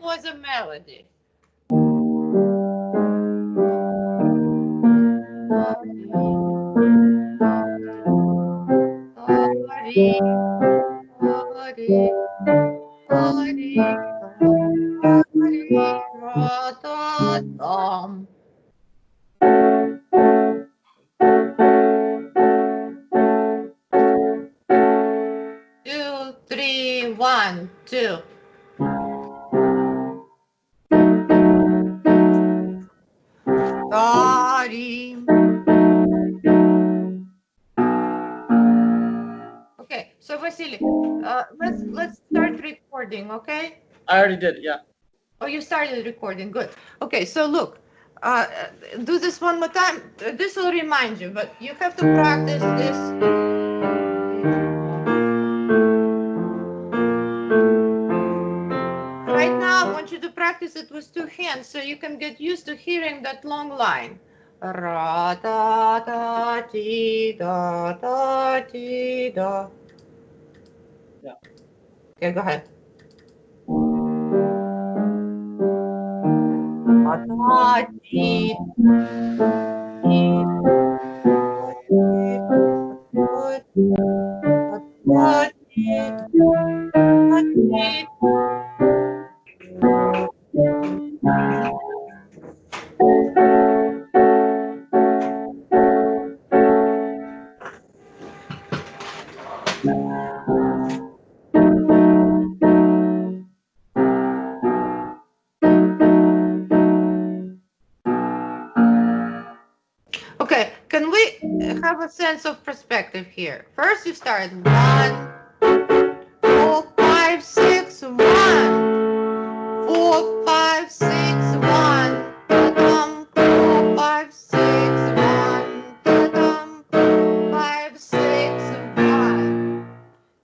was a melody. Two, three, one, two. Okay, so Vasily, let's start recording, okay? I already did, yeah. Oh, you started recording. Good. Okay, so look, uh, do this one more time. This will remind you, but you have to practice this. Right now, I want you to practice it with two hands so you can get used to hearing that long line. Ra da da ti da da ti da. Yeah. Okay, go ahead. Da ti Okay, can we have a sense of perspective here? First, you start 1, 4, 5, 6, 1. 4, 5, 6, 1. Ta-dum, 4, 5, 6, 1. Ta-dum, 4, 5, 6, 1.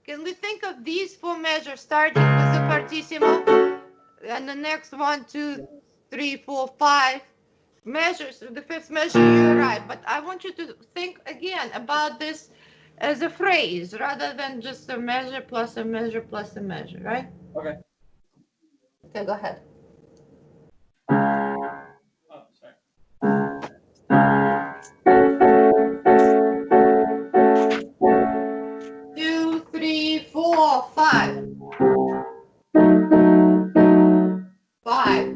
Can we think of these four measures starting with the fortissimo and the next 1, 2, 3, 4, 5 measures? The fifth measure, you arrive. But I want you to think again about this as a phrase rather than just a measure plus a measure plus a measure, right? Okay. Okay, go ahead. Oh, sorry. 2, 3, 4, 5. 5.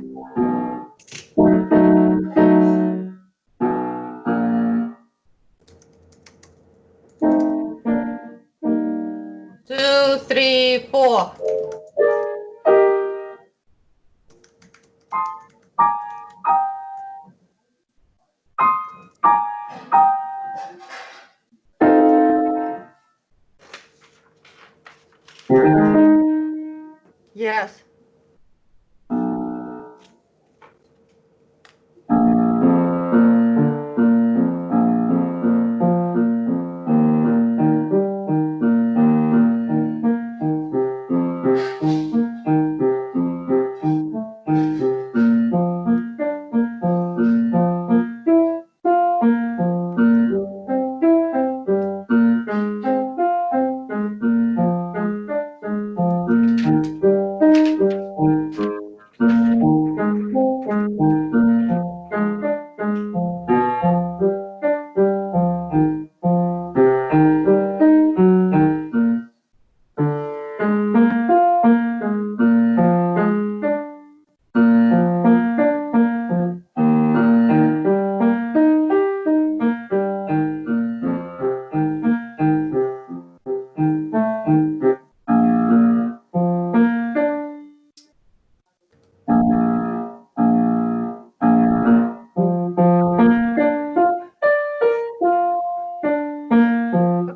Two, three, four. Yes.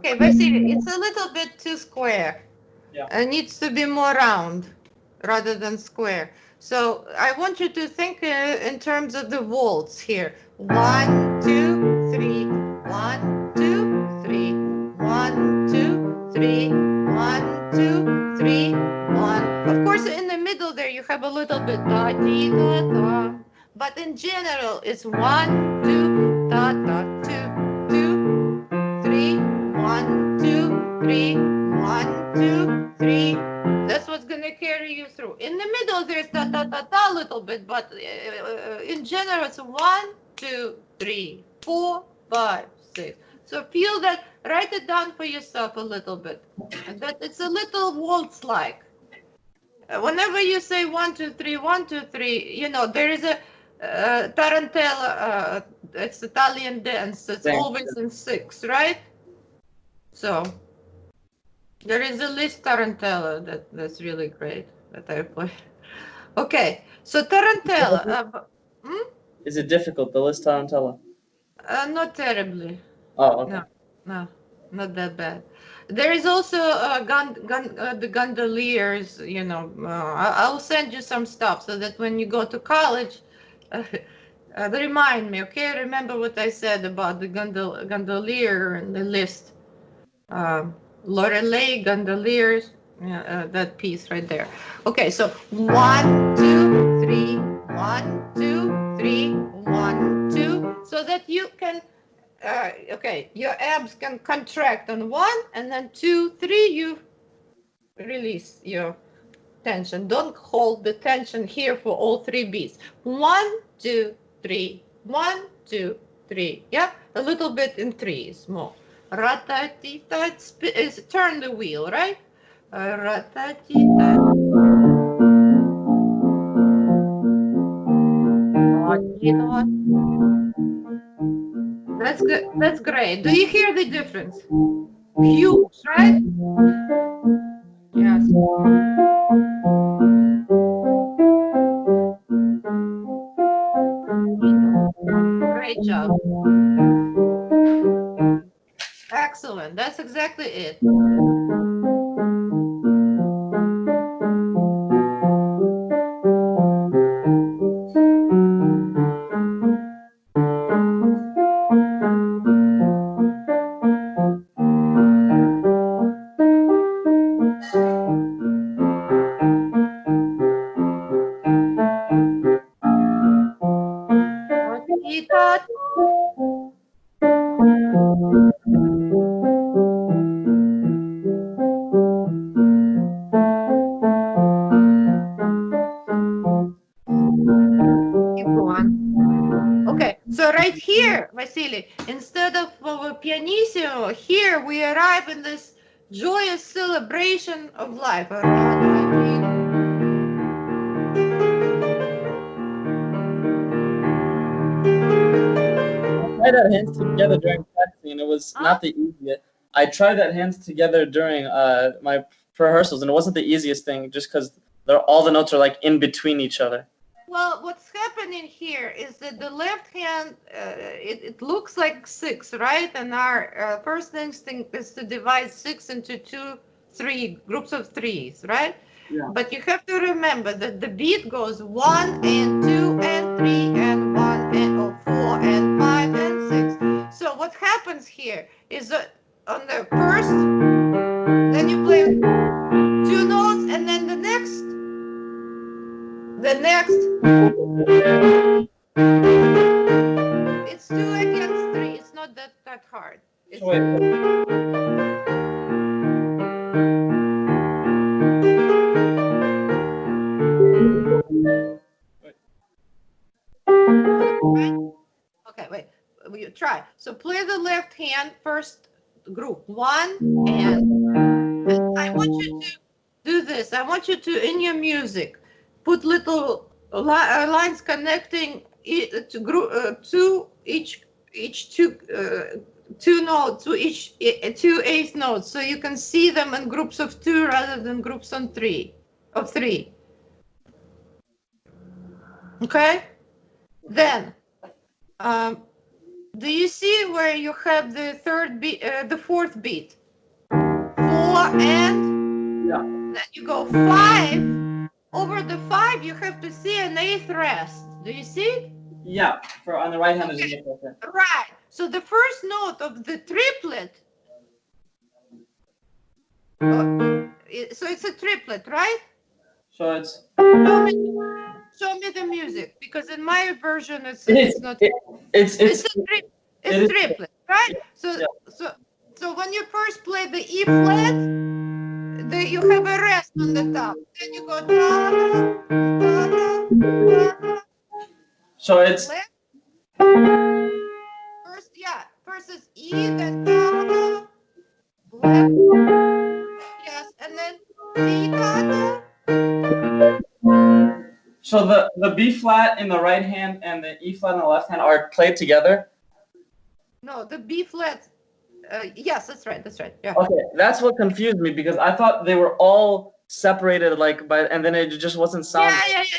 Okay, Vasily, it's a little bit too square. Yeah. It needs to be more round rather than square. So I want you to think in terms of the waltz here. 1, 2, 3. 1, 2, 3. 1, 2, 3. 1, 2, 3. 1. Of course, in the middle there you have a little bit da dee da da. But in general, it's 1, 2, da da 2, 2, 3. 1, 2, 3. 1, 2, 3. That's what's gonna carry you through. In the middle, there's ta ta ta ta a little bit, but in general, it's 1, 2, 3, 4, 5, 6. So feel that. Write it down for yourself a little bit. And that it's a little waltz-like. Whenever you say 1, 2, 3, 1, 2, 3, you know there is a tarantella. It's Italian dance. It's always in 6, right? So there is a Liszt tarantella that's really great that I play. Okay, so tarantella. Is it difficult, the Liszt tarantella? Not terribly. Oh, okay. No, not that bad. There is also the gondoliers. You know, I'll send you some stuff so that when you go to college, remind me. Okay, remember what I said about the gondolier and the list. Lorelei gondoliers. That piece right there. Okay, so 1, 2, 3, 1, 2, 3, 1, 2, so that you can. Okay, your abs can contract on 1, and then 2, 3, you release your tension. Don't hold the tension here for all 3 beats. 1, 2, 3, 1, 2, 3. Yeah, a little bit in 3s more. Ratatita, turn the wheel, right? Ratatita. That's good. That's great. Do you hear the difference? Huge, right? Yes. Great job. Excellent. That's exactly it. Okay, so right here, Vasily, instead of pianissimo, here we arrive in this joyous celebration of life. I tried that hands together during practicing, and it was not the easiest. I tried that hands together during my rehearsals, and it wasn't the easiest thing, just because all the notes are like in between each other. Well, what's happening here is that the left hand, it looks like 6, right? And our first instinct is to divide 6 into 2, 3 groups of 3s, right? Yeah. But you have to remember that the beat goes 1 and 2 and 3 and 1 and 4 and 5 and 6. So what happens here is that on the first, then you play 2 notes, and then the next, it's 2 against 3. It's not that hard. It's okay, wait. You try. So play the left hand first group. 1 and I want you to do this. I want you to, in your music, put little lines connecting to each 2 notes, to each 2 eighth notes, so you can see them in groups of 2 rather than groups of 3. Okay. Then, do you see where you have the third beat, the fourth beat? 4 and then you go 5. Over the 5, you have to see an 8th rest. Do you see it? Yeah, on the right hand is an 8th rest. Right. So the first note of the triplet. So it's a triplet, right? So it's. Show me the music, because in my version it's not. It's triplet, right? So when you first play the E flat, you have a rest on the top. Then you go da da da da da. So it's Left. First is E, then da da. Left. Yes, and then C da da. so the B flat in the right hand and the E flat in the left hand are played together. No, the B flat. Yes, that's right. That's right. Yeah. Okay, that's what confused me because I thought they were all separated like by, and then it just wasn't sound.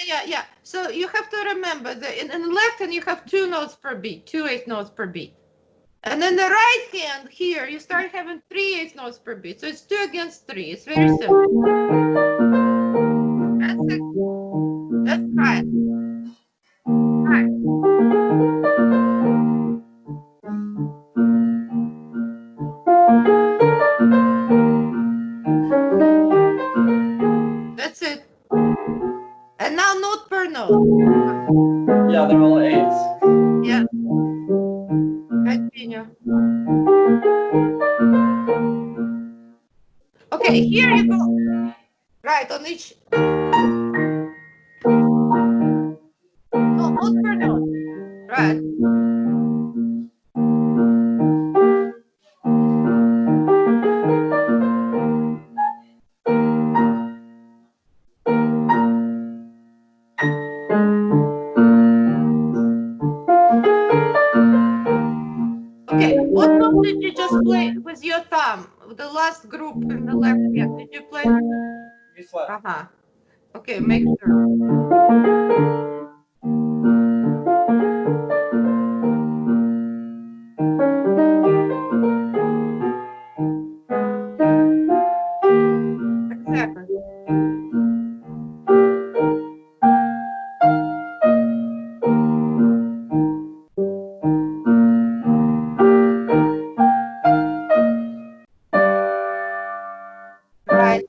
Yeah. So you have to remember that in the left hand you have 2 notes per beat, 2 eighth notes per beat. And then the right hand here, you start having 3 eighth notes per beat. So it's 2 against 3. It's very simple. That's right. Right. That's it. And now note per note. Yeah, they're all eights. Yeah. Continue. Okay, here you go. Right, on each. No, note per note. Right. Okay, what note did you just play with your thumb? The last group in the left hand. Did you play? B flat. Uh-huh. Okay, make sure. Exactly. Right.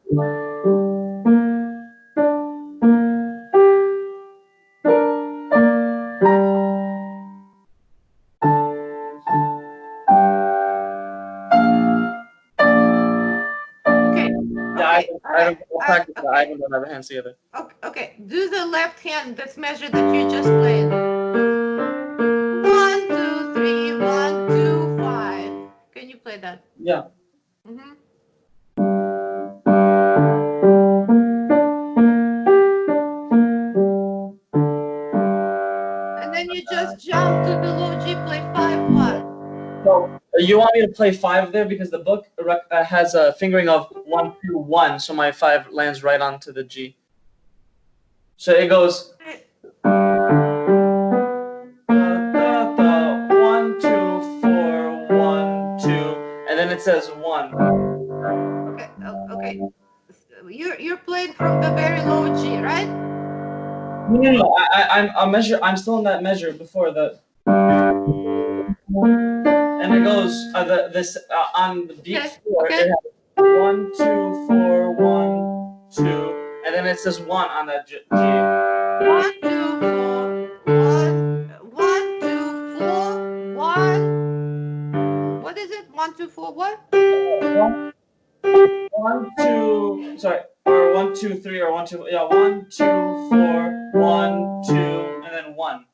Okay. Yeah, Okay. All right. I don't have hands together. Okay. Do the left hand. That's measure that you just played. 1, 2, 3, 1, 2, 5. Can you play that? Yeah. Mm-hmm. And then you just jump to the low G, play 5, 1. So you want me to play 5 there because the book has a fingering of 1, 2, 1, so my 5 lands right onto the G. So it goes. 1, 2, 4, 1, 2, and then it says 1. Okay. You're playing from the very low G, right? No. I'm still in that measure before the. And it goes on the beat 4. Okay. It has 1, 2, 4, 1, 2, and then it says 1 on that G. 1, 2, 4, 1, 1, 2, 4, 1. What is it? 1, 2, 4, what? 1, 2, sorry, or 1, 2, 3, or 1, 2, yeah, 1, 2, 4, 1, 2, and then 1.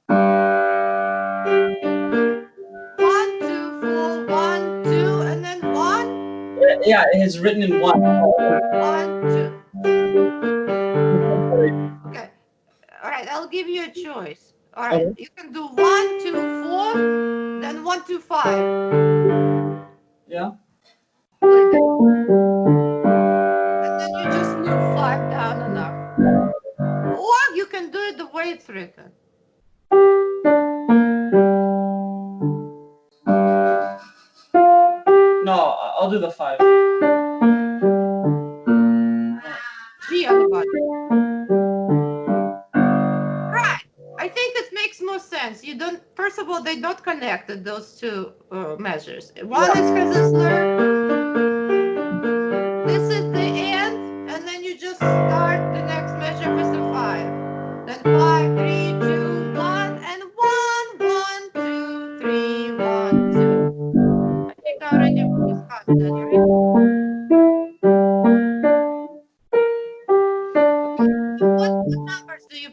1, 2, 4, 1, 2, and then 1. Yeah, it's written in 1. 1, 2. Okay. All right, I'll give you a choice. All right, Okay. you can do 1, 2, 4, then 1, 2, 5. Yeah. And then you just move 5 down enough. Or you can do it the way it's written. No, I'll do the 5. G on the bottom. Right. I think it makes more sense. You don't. First of all, they don't connect those two measures. One is has a slur. This is the end, and then you just start the next measure with the 5. Then 5, 3, 2, 1, and 1, 1, 2, 3, 1, 2. I think I already discussed that, right?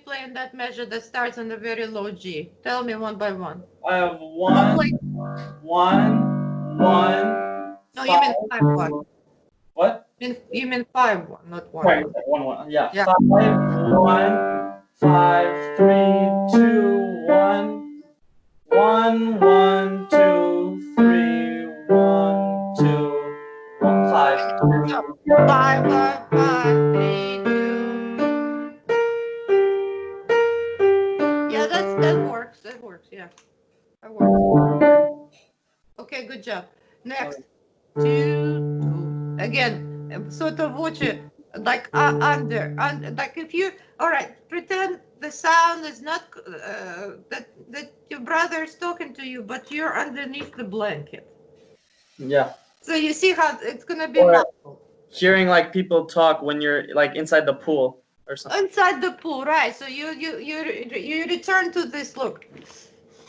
play in that measure that starts on a very low G? Tell me one by one. I have one, No, you mean 5-1. What? You mean 5-1, not 1. Right, 1. Yeah. Yeah. 5, 1, 5, 3, 2, 1. 1, 1, 2, 3, 1, 2, 1, 5, 3. 5, 5, 5, 3, 2. Yeah, that works. That works. Yeah, that works. Okay, good job. Next, 2, 2. Again, sotto voce, like under. Like if you, all right, pretend the sound is not that your brother is talking to you, but you're underneath the blanket. Yeah. So you see how it's gonna be Or muffled. hearing like people talk when you're like inside the pool or something. Inside the pool, right? So you return to this. Look,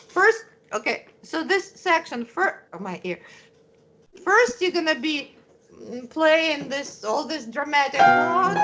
first, okay. So this section, first, oh my ear. First, you're gonna be playing all this dramatic chords.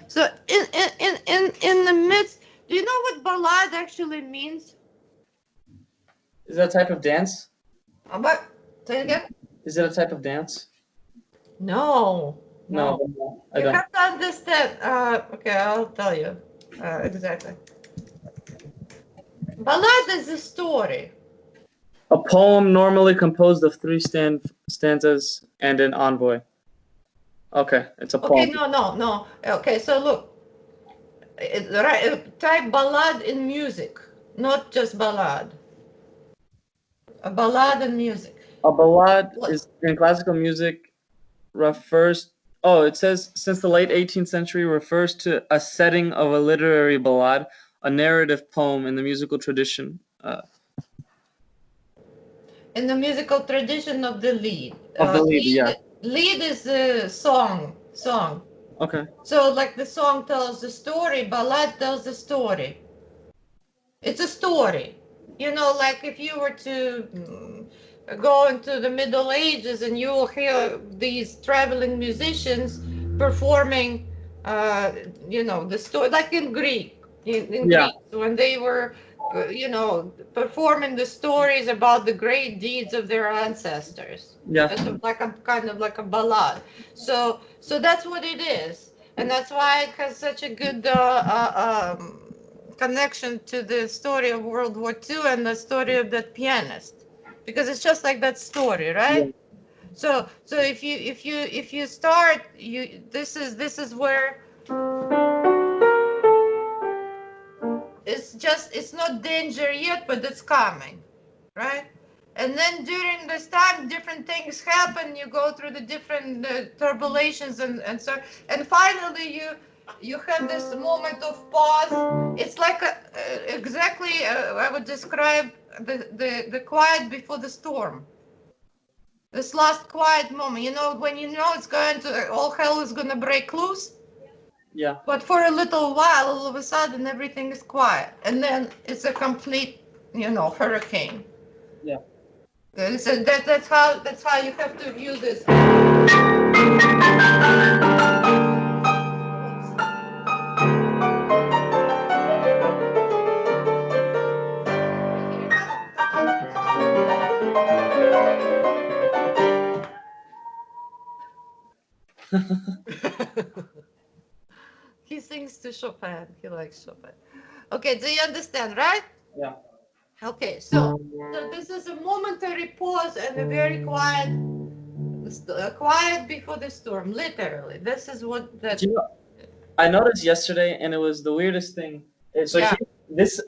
So in the midst, do you know what ballade actually means? Is that a type of dance? What? Say it again. Is it a type of dance? No. No, I You don't. have to understand. Okay, I'll tell you exactly. Ballad is a story. A poem normally composed of 3 stanzas and an envoy. Okay, it's a poem. Okay, no. Okay, so look. Type ballad in music, not just ballad. A ballad in music. A ballad is in classical music refers. Oh, it says since the late 18th century refers to a setting of a literary ballad, a narrative poem in the musical tradition. In the musical tradition of the lead. Of the lead, yeah. Lead is a song. Okay. So like the song tells the story, ballad tells the story. It's a story. You know, like if you were to go into the Middle Ages and you will hear these traveling musicians performing, the story, like in Greek, in Greece, when they were, performing the stories about the great deeds of their ancestors. Yeah. It's kind of like a ballad. So that's what it is, and that's why it has such a good connection to the story of World War II and the story of that pianist, because it's just like that story, right? Yeah. So if you start, this is where it's not danger yet, but it's coming, right? And then during this time, different things happen. You go through the different turbulations and so, and finally you have this moment of pause. It's like exactly I would describe the quiet before the storm. This last quiet moment, when it's going to, all hell is going to break loose. Yeah. But for a little while, all of a sudden, everything is quiet, and then it's a complete, hurricane. Yeah. So that's how you have to view this. He sings to Chopin. He likes Chopin. Okay, do you understand, right? Yeah. Okay, so this is a momentary pause and a very quiet before the storm. Literally, this is what that. Do you know, I noticed yesterday, and it was the weirdest thing. So Yeah. this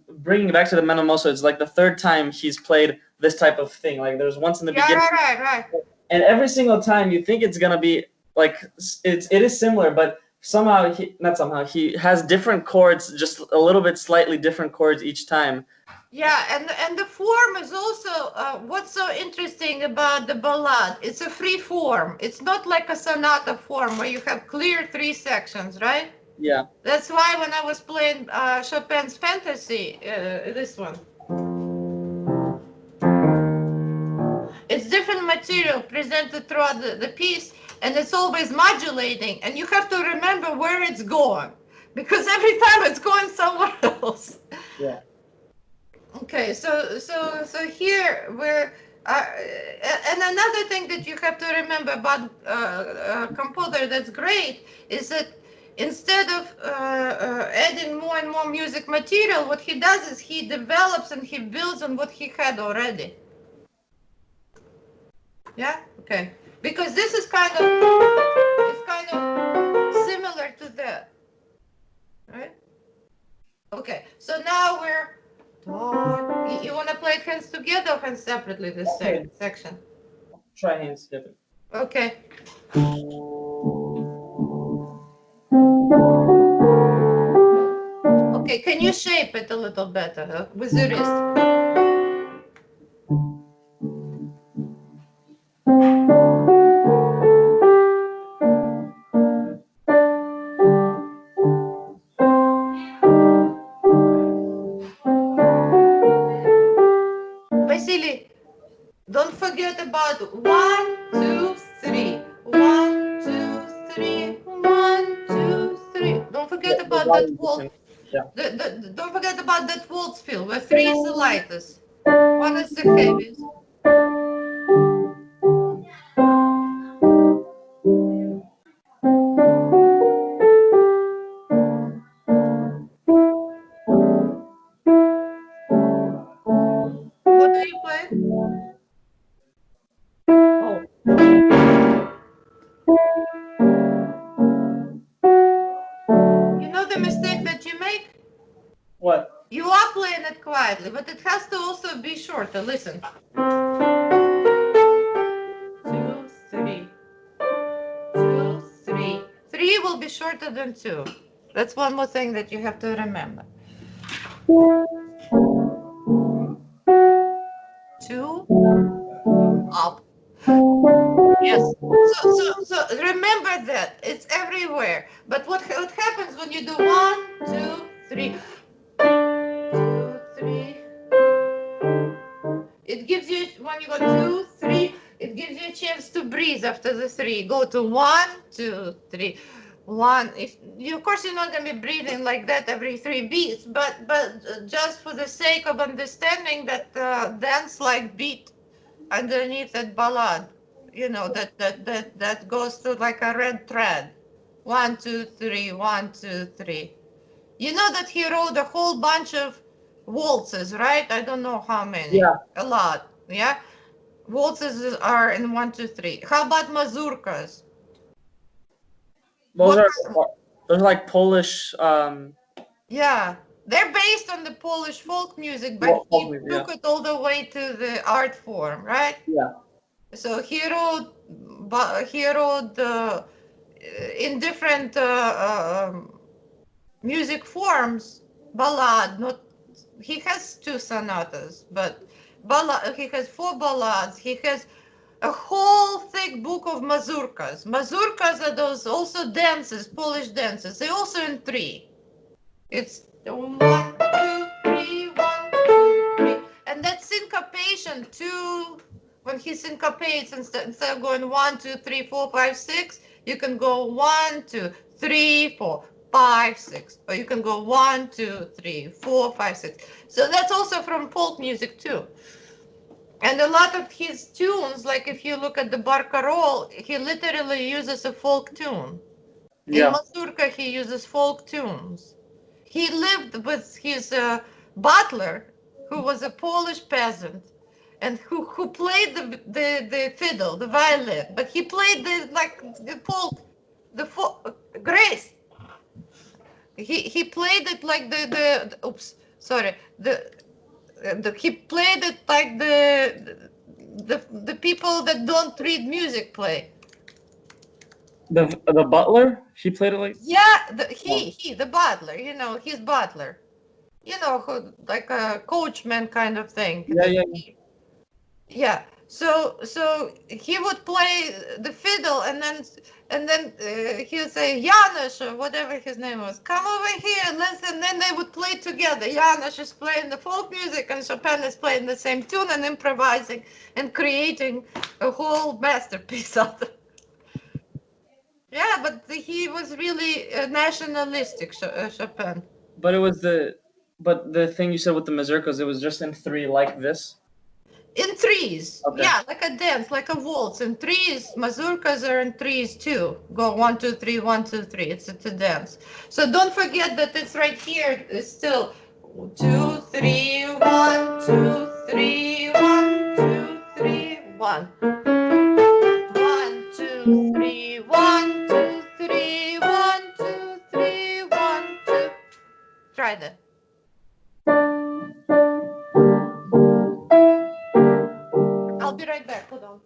bringing it back to the Menomoso, it's like the third time he's played this type of thing. Like there's once in the Yeah, beginning, right. and every single time you think it's gonna be like it is similar, but somehow he has different chords, just a little bit slightly different chords each time. Yeah, and the form is also what's so interesting about the ballade. It's a free form. It's not like a sonata form where you have clear three sections, right? Yeah. That's why when I was playing Chopin's Fantasy, this one, it's different material presented throughout the piece, and it's always modulating, and you have to remember where it's going, because every time it's going somewhere else. Yeah. Okay, so here we're, and another thing that you have to remember about a composer that's great is that instead of adding more and more music material, what he does is he develops and he builds on what he had already. Yeah. Okay. Because this is kind of similar to that, right? Okay. So now we're. You want to play hands together or hands separately? This Okay. section. Try hands together. Okay. Okay. Can you shape it a little better with your wrist? Vasily, don't forget about 1, 2, 3. 1, 2, 3. 1, 2, 3. Don't forget The about that volume waltz. different. Yeah. Don't forget about that waltz feel where 3 is the lightest, 1 is the heaviest. What do you play? Oh. You know the mistake that you make? What? You are playing it quietly, but it has to also be shorter. Listen. 2, 3. 2, 3. 3 will be shorter than 2. That's one more thing that you have to remember. 2, up. Yes. So remember that it's everywhere. But what happens when you do 1, 2, 3, 2, 3? It gives you, when you go 2, 3, it gives you a chance to breathe after the 3. Go to 1, 2, 3. 1. If you, of course, you're not going to be breathing like that every 3 beats, but just for the sake of understanding that dance-like beat underneath that ballad, you know, that goes through like a red thread. 1, 2, 3. 1, 2, 3. You know that he wrote a whole bunch of waltzes, right? I don't know how many. Yeah. A lot. Yeah. Waltzes are in 1, 2, 3. How about mazurkas? Those are like Polish. Yeah, they're based on the Polish folk music, but he took it all the way to the art form, right? Yeah. So he wrote in different music forms, ballad. Not, he has 2 sonatas, but ballad. He has 4 ballads. He has a whole thick book of mazurkas. Mazurkas are those also dances, Polish dances. They're also in 3. It's 1, 2, 3, 1, 2, 3, and that syncopation 2. When he syncopates, instead of going 1, 2, 3, 4, 5, 6, you can go 1, 2, 3, 4, 5, 6, or you can go 1, 2, 3, 4, 5, 6. So that's also from folk music too. And a lot of his tunes, like if you look at the barcarolle, he literally uses a folk tune. In Yeah. mazurka, he uses folk tunes. He lived with his butler, who was a Polish peasant, and who played the fiddle, the violin, but he played the folk, Grace. He played it like the oops, sorry, he played it like the people that don't read music play. The butler, he played it like. Yeah, the butler, his butler, who like a coachman kind of thing. Yeah, yeah. Yeah. So he would play the fiddle, and then he would say, Janusz, or whatever his name was, come over here, listen. Then they would play together. Janusz is playing the folk music, and Chopin is playing the same tune and improvising and creating a whole masterpiece out of it. Yeah, but he was really nationalistic, Chopin. But the thing you said with the mazurkas, it was just in three like this. In threes. Okay. Yeah, like a dance, like a waltz. In threes, mazurkas are in threes too. Go 1, 2, 3, 1, 2, 3. It's a dance. So don't forget that it's right here. It's still 2, 3, 1, 2, 3, 1, 2, 3, 1. 1, 2, 3, 1, 2, 3, 1, 2, 3, 1, 2. Try that. I'll be right back. Hold on.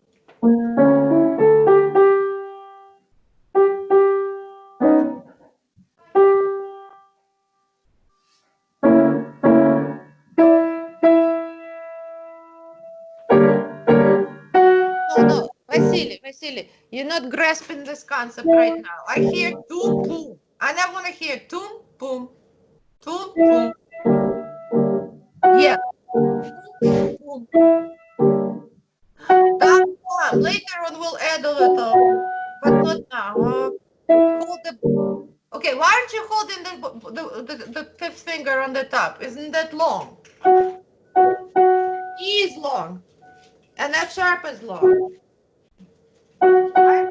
No, Vasily, you're not grasping this concept right now. I hear toom, boom. I never want to hear toom, boom, toom, boom. Yeah, boom. Later on, we'll add a little, but not now. Hold the. Okay, why aren't you holding the fifth finger on the top? Isn't that long? E is long, and F sharp is long. Right?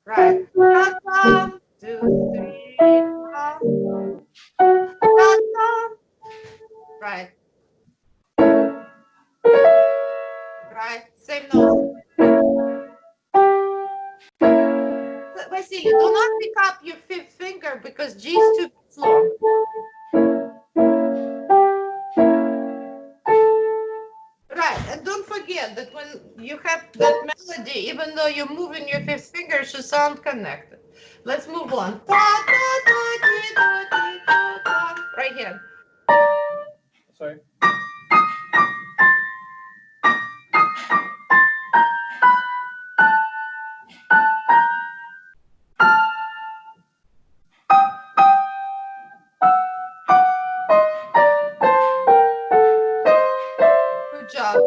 Right. Ta-ta, 2, 3, ta-ta. Right. Right. Same note. Vasily, do not pick up your fifth finger because G is too long. Right. And don't forget that when you have that melody, even though you're moving your fifth finger, it should sound connected. Let's move on. Right here. Sorry. Good job.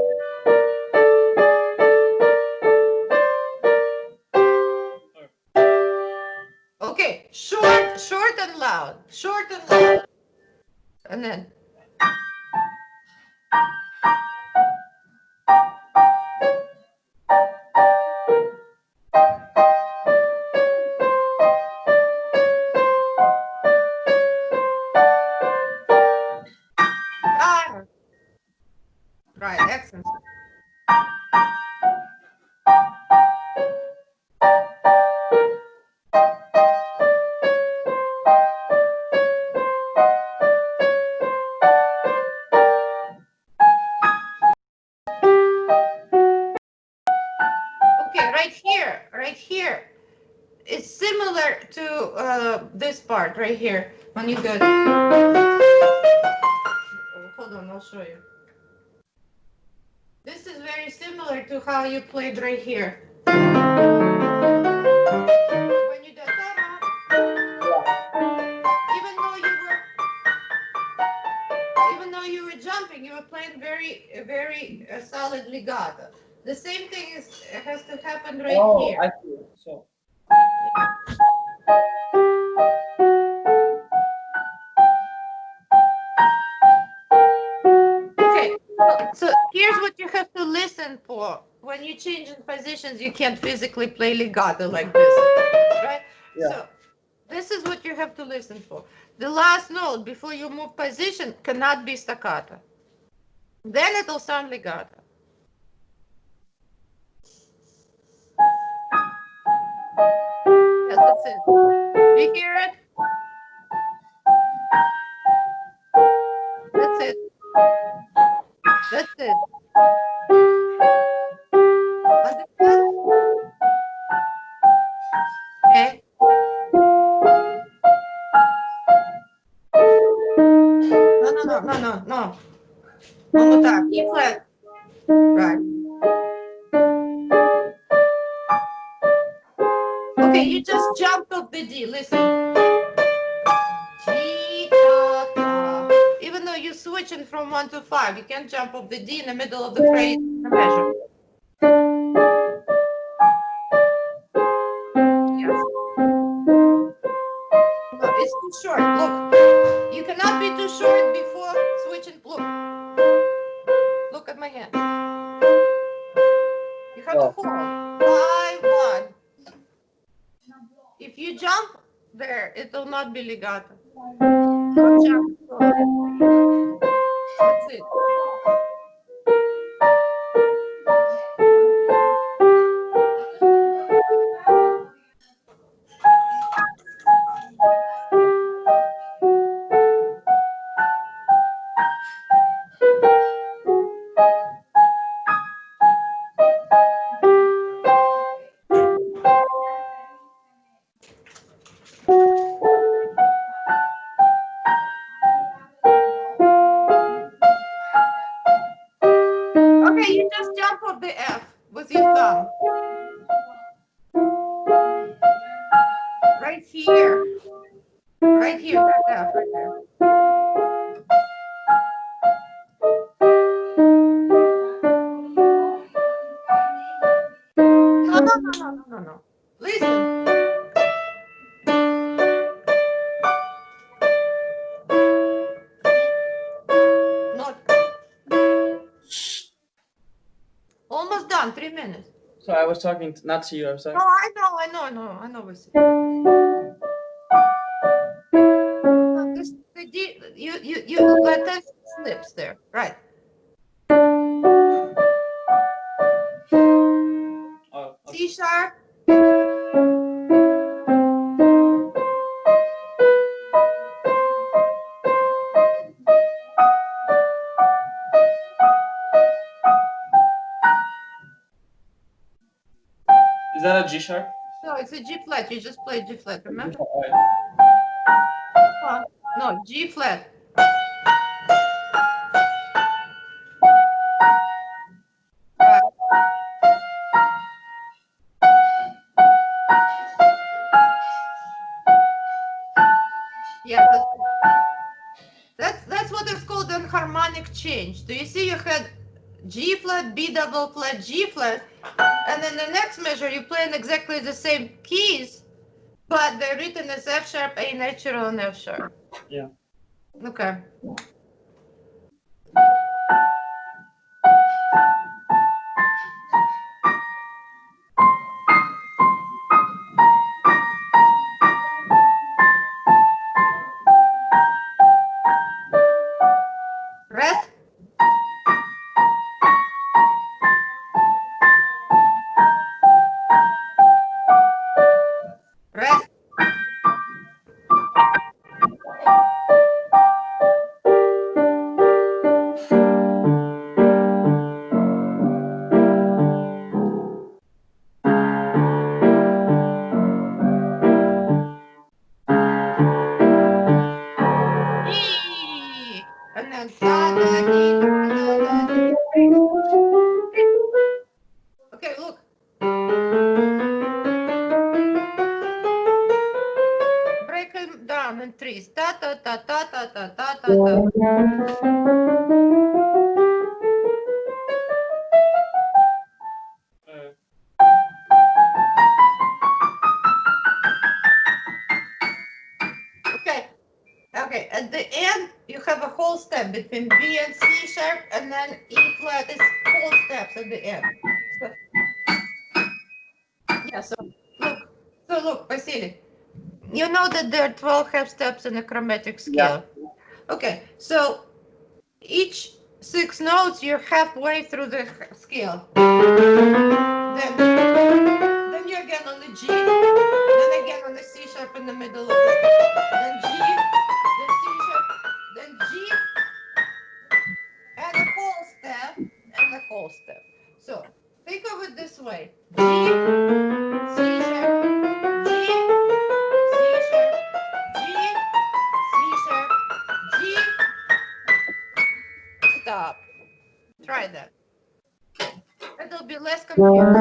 Okay, short and loud. Short and loud. And then. Ah, right, excellent. Okay, right here. It's similar to this part right here. When you go. Oh, hold on, I'll show you. This is very similar to how you played right here. When you did even though you were jumping, you were playing very solid legato. The same thing has to happen right here. I see. So. So here's what you have to listen for. When you change in positions, you can't physically play legato like this, right? Yeah. So this is what you have to listen for. The last note before you move position cannot be staccato. Then it'll sound legato. Yes, that's it. Do you hear it? That's it. That's it. Understand? Okay. No. One more time. E flat. Right. Okay, you just jumped off the D. Listen. G, ta, ta. Even though you're switching from 1 to 5, you can't jump off the D in the middle of the phrase, the measure. Yes. No, it's too short. Look. You cannot be too short before switching. Look. Look at my hand. You have to hold. 5, 1. If you jump there, it will not be legato. Don't jump. That's it. Okay, you just jump off the F with your thumb. Right here. Right here, that F right there. No. Listen. Not. Almost done. 3 minutes. So I was talking not to you. I was talking. No, I know. Vasilios. The D, you let that slips there. Right. Oh, okay. C sharp. Is that a G sharp? No, it's a G flat. You just played G flat, remember? All right. No, G flat. Right. Yeah, that's what is called an harmonic change. Do you see you had G flat, B double flat, G flat, and then the next measure you play in exactly the same keys, but they're written as F sharp, A natural, and F sharp. Yeah. Okay. Rest. Rest. E. And then sa, da, di, da, da, da, di. Okay, look. Break them down in threes. Ta ta ta ta ta ta ta ta ta. Okay. Okay, at the end, you have a whole step between B and C sharp, and then E flat is whole steps at the end. So, yeah, so look, Vasily, you know that there are 12 half steps in a chromatic scale. Yeah. Okay, so each 6 notes, you're halfway through the scale. Then you're again on the G, then again on the C sharp in the middle of the scale. Then G, then C sharp, then G, and a whole step, and a whole step. So think of it this way: G, C sharp, G, C sharp, G, C sharp, G. Stop. Try that. It'll be less confusing.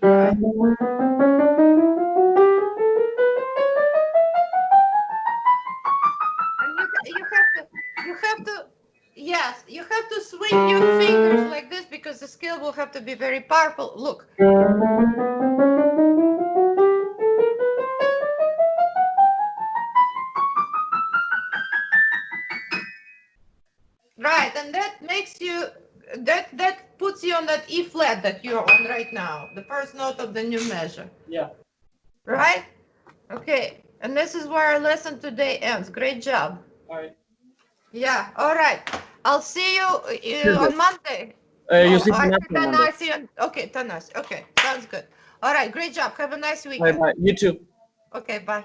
Right. And you have to, yes, you have to swing your fingers like this because the scale will have to be very powerful. Look. Right, and that makes you, that puts you on that E flat that you're on right now, the first note of the new measure. Yeah. Right? Okay, and this is where our lesson today ends. Great job. All right. Yeah, all right. I'll see you on Monday. You see I me see on Monday. Tanasi on, okay, Tanasi. Okay, sounds good. All right, great job. Have a nice Bye weekend. bye. You too. Okay, bye.